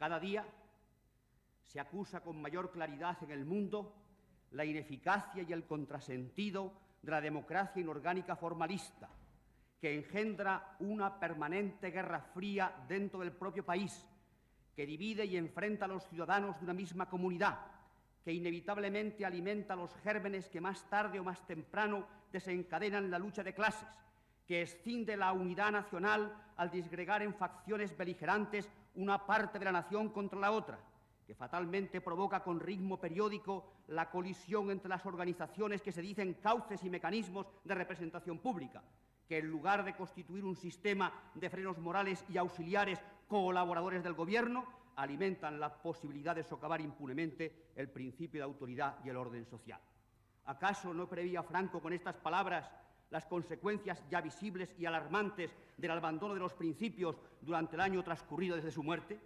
Cada día se acusa con mayor claridad en el mundo la ineficacia y el contrasentido de la democracia inorgánica formalista, que engendra una permanente guerra fría dentro del propio país, que divide y enfrenta a los ciudadanos de una misma comunidad, que inevitablemente alimenta los gérmenes que más tarde o más temprano desencadenan la lucha de clases, que escinde la unidad nacional al disgregar en facciones beligerantes una parte de la nación contra la otra, que fatalmente provoca con ritmo periódico la colisión entre las organizaciones que se dicen cauces y mecanismos de representación pública, que en lugar de constituir un sistema de frenos morales y auxiliares colaboradores del gobierno, alimentan la posibilidad de socavar impunemente el principio de autoridad y el orden social. ¿Acaso no preveía Franco con estas palabras las consecuencias ya visibles y alarmantes del abandono de los principios durante el año transcurrido desde su muerte?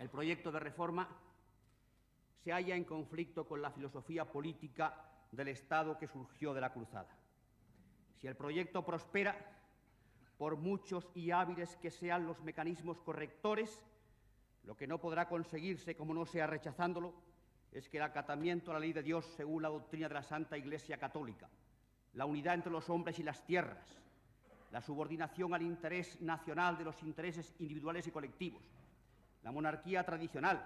El proyecto de reforma se halla en conflicto con la filosofía política del Estado que surgió de la Cruzada. Si el proyecto prospera, por muchos y hábiles que sean los mecanismos correctores, lo que no podrá conseguirse, como no sea rechazándolo, es que el acatamiento a la ley de Dios según la doctrina de la Santa Iglesia Católica, la unidad entre los hombres y las tierras, la subordinación al interés nacional de los intereses individuales y colectivos, la monarquía tradicional,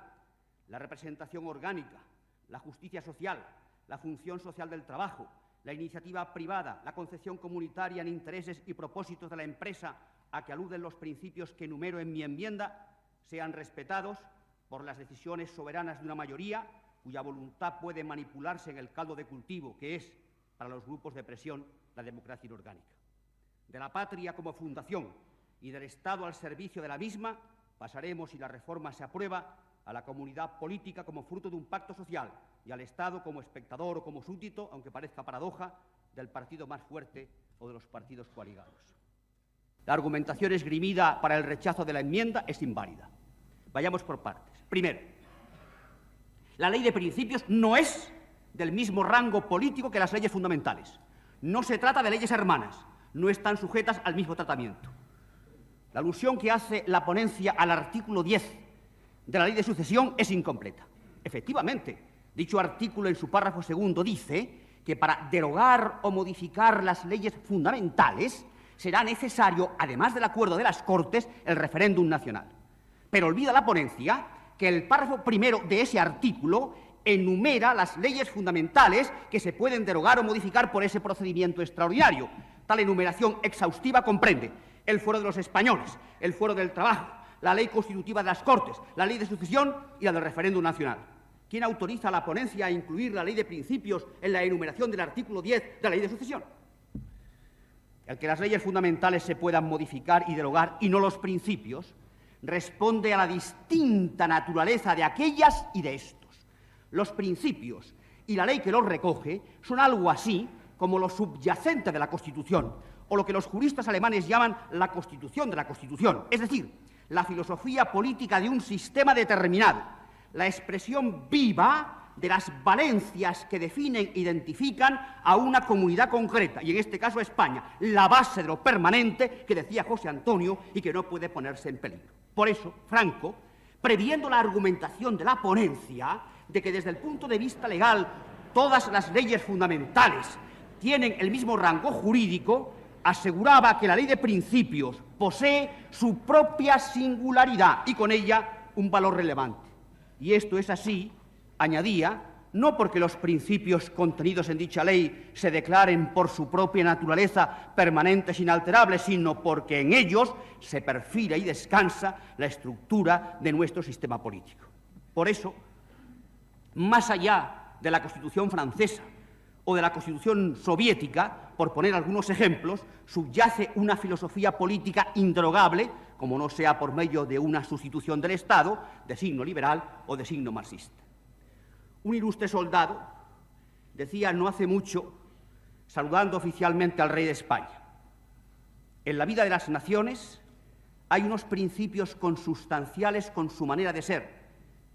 la representación orgánica, la justicia social, la función social del trabajo, la iniciativa privada, la concepción comunitaria en intereses y propósitos de la empresa a que aluden los principios que enumero en mi enmienda, sean respetados por las decisiones soberanas de una mayoría cuya voluntad puede manipularse en el caldo de cultivo que es, para los grupos de presión, la democracia inorgánica. De la patria como fundación y del Estado al servicio de la misma, pasaremos, si la reforma se aprueba, a la comunidad política como fruto de un pacto social y al Estado como espectador o como súbdito, aunque parezca paradoja, del partido más fuerte o de los partidos coaligados. La argumentación esgrimida para el rechazo de la enmienda es inválida. Vayamos por partes. Primero, la ley de principios no es del mismo rango político que las leyes fundamentales. No se trata de leyes hermanas, no están sujetas al mismo tratamiento. La alusión que hace la ponencia al artículo 10 de la Ley de Sucesión es incompleta. Efectivamente, dicho artículo en su párrafo segundo dice que para derogar o modificar las leyes fundamentales será necesario, además del acuerdo de las Cortes, el referéndum nacional. Pero olvida la ponencia que el párrafo primero de ese artículo enumera las leyes fundamentales que se pueden derogar o modificar por ese procedimiento extraordinario. Tal enumeración exhaustiva comprende el fuero de los españoles, el fuero del trabajo, la ley constitutiva de las Cortes, la ley de sucesión y la del referéndum nacional. ¿Quién autoriza a la ponencia a incluir la ley de principios en la enumeración del artículo 10 de la ley de sucesión? El que las leyes fundamentales se puedan modificar y derogar y no los principios responde a la distinta naturaleza de aquellas y de estos. Los principios y la ley que los recoge son algo así como lo subyacente de la Constitución, o lo que los juristas alemanes llaman la Constitución de la Constitución, es decir, la filosofía política de un sistema determinado, la expresión viva de las valencias que definen e identifican a una comunidad concreta, y en este caso a España, la base de lo permanente que decía José Antonio y que no puede ponerse en peligro. Por eso, Franco, previendo la argumentación de la ponencia de que desde el punto de vista legal todas las leyes fundamentales tienen el mismo rango jurídico, aseguraba que la ley de principios posee su propia singularidad y con ella un valor relevante. Y esto es así, añadía, no porque los principios contenidos en dicha ley se declaren por su propia naturaleza permanentes e inalterables, sino porque en ellos se perfila y descansa la estructura de nuestro sistema político. Por eso, más allá de la Constitución francesa o de la Constitución soviética, por poner algunos ejemplos, subyace una filosofía política inderogable, como no sea por medio de una sustitución del Estado, de signo liberal o de signo marxista. Un ilustre soldado decía no hace mucho, saludando oficialmente al rey de España: en la vida de las naciones hay unos principios consustanciales con su manera de ser,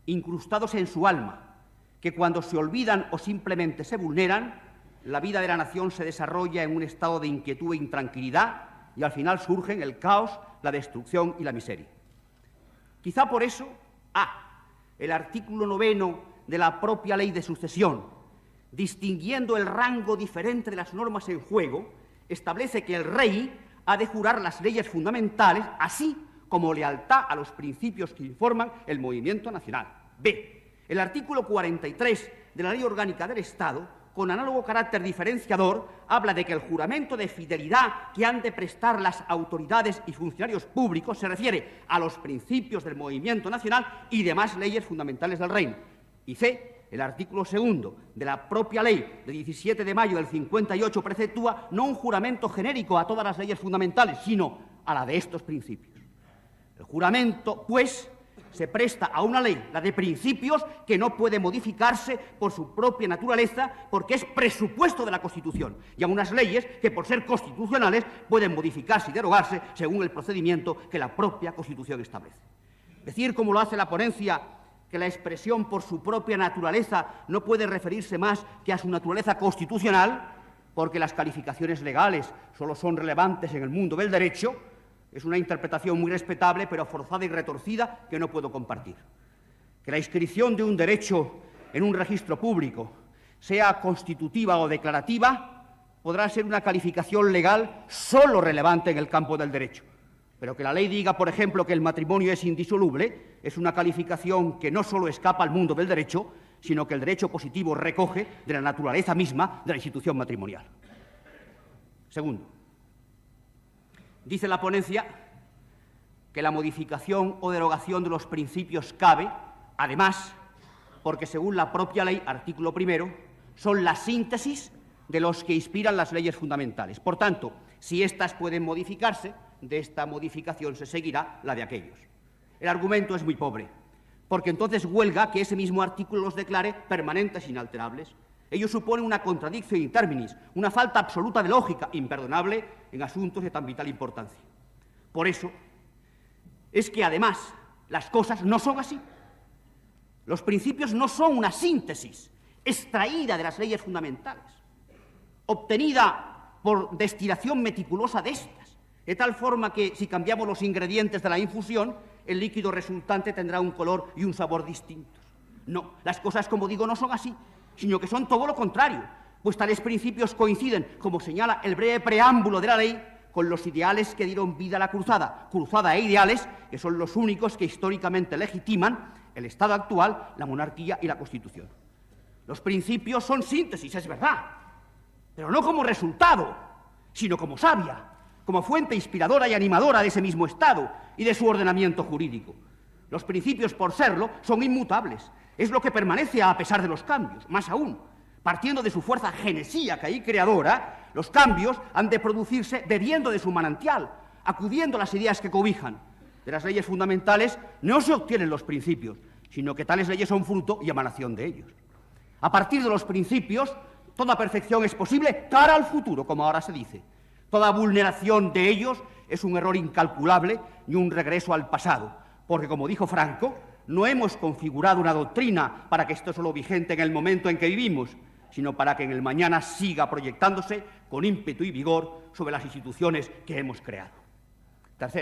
incrustados en su alma, que cuando se olvidan o simplemente se vulneran, la vida de la nación se desarrolla en un estado de inquietud e intranquilidad y al final surgen el caos, la destrucción y la miseria. Quizá por eso, el artículo 9 de la propia ley de sucesión, distinguiendo el rango diferente de las normas en juego, establece que el rey ha de jurar las leyes fundamentales, así como lealtad a los principios que informan el movimiento nacional. B. El artículo 43 de la Ley Orgánica del Estado, con análogo carácter diferenciador, habla de que el juramento de fidelidad que han de prestar las autoridades y funcionarios públicos se refiere a los principios del movimiento nacional y demás leyes fundamentales del reino. Y C. El artículo 2 de la propia ley de 17 de mayo del 58 preceptúa no un juramento genérico a todas las leyes fundamentales, sino a la de estos principios. El juramento, pues, se presta a una ley, la de principios, que no puede modificarse por su propia naturaleza, porque es presupuesto de la Constitución, y a unas leyes que, por ser constitucionales, pueden modificarse y derogarse según el procedimiento que la propia Constitución establece. Decir, como lo hace la ponencia, que la expresión por su propia naturaleza no puede referirse más que a su naturaleza constitucional, porque las calificaciones legales solo son relevantes en el mundo del derecho, es una interpretación muy respetable, pero forzada y retorcida, que no puedo compartir. Que la inscripción de un derecho en un registro público, sea constitutiva o declarativa, podrá ser una calificación legal solo relevante en el campo del derecho. Pero que la ley diga, por ejemplo, que el matrimonio es indisoluble, es una calificación que no solo escapa al mundo del derecho, sino que el derecho positivo recoge de la naturaleza misma de la institución matrimonial. Segundo, dice la ponencia que la modificación o derogación de los principios cabe, además, porque según la propia ley, artículo 1, son la síntesis de los que inspiran las leyes fundamentales. Por tanto, si éstas pueden modificarse, de esta modificación se seguirá la de aquellos. El argumento es muy pobre, porque entonces huelga que ese mismo artículo los declare permanentes e inalterables. Ello supone una contradicción in terminis, una falta absoluta de lógica, imperdonable en asuntos de tan vital importancia. Por eso es que, además, las cosas no son así. Los principios no son una síntesis extraída de las leyes fundamentales, obtenida por destilación meticulosa de estas, de tal forma que, si cambiamos los ingredientes de la infusión, el líquido resultante tendrá un color y un sabor distintos. No, las cosas, como digo, no son así, sino que son todo lo contrario, pues tales principios coinciden, como señala el breve preámbulo de la ley, con los ideales que dieron vida a la cruzada, cruzada e ideales, que son los únicos que históricamente legitiman el Estado actual, la monarquía y la Constitución. Los principios son síntesis, es verdad, pero no como resultado, sino como savia, como fuente inspiradora y animadora de ese mismo Estado y de su ordenamiento jurídico. Los principios, por serlo, son inmutables. Es lo que permanece a pesar de los cambios. Más aún, partiendo de su fuerza genesíaca y creadora, los cambios han de producirse bebiendo de su manantial, acudiendo a las ideas que cobijan. De las leyes fundamentales no se obtienen los principios, sino que tales leyes son fruto y emanación de ellos. A partir de los principios, toda perfección es posible cara al futuro, como ahora se dice. Toda vulneración de ellos es un error incalculable y un regreso al pasado, porque, como dijo Franco, no hemos configurado una doctrina para que esté solo vigente en el momento en que vivimos, sino para que en el mañana siga proyectándose con ímpetu y vigor sobre las instituciones que hemos creado. Tercero.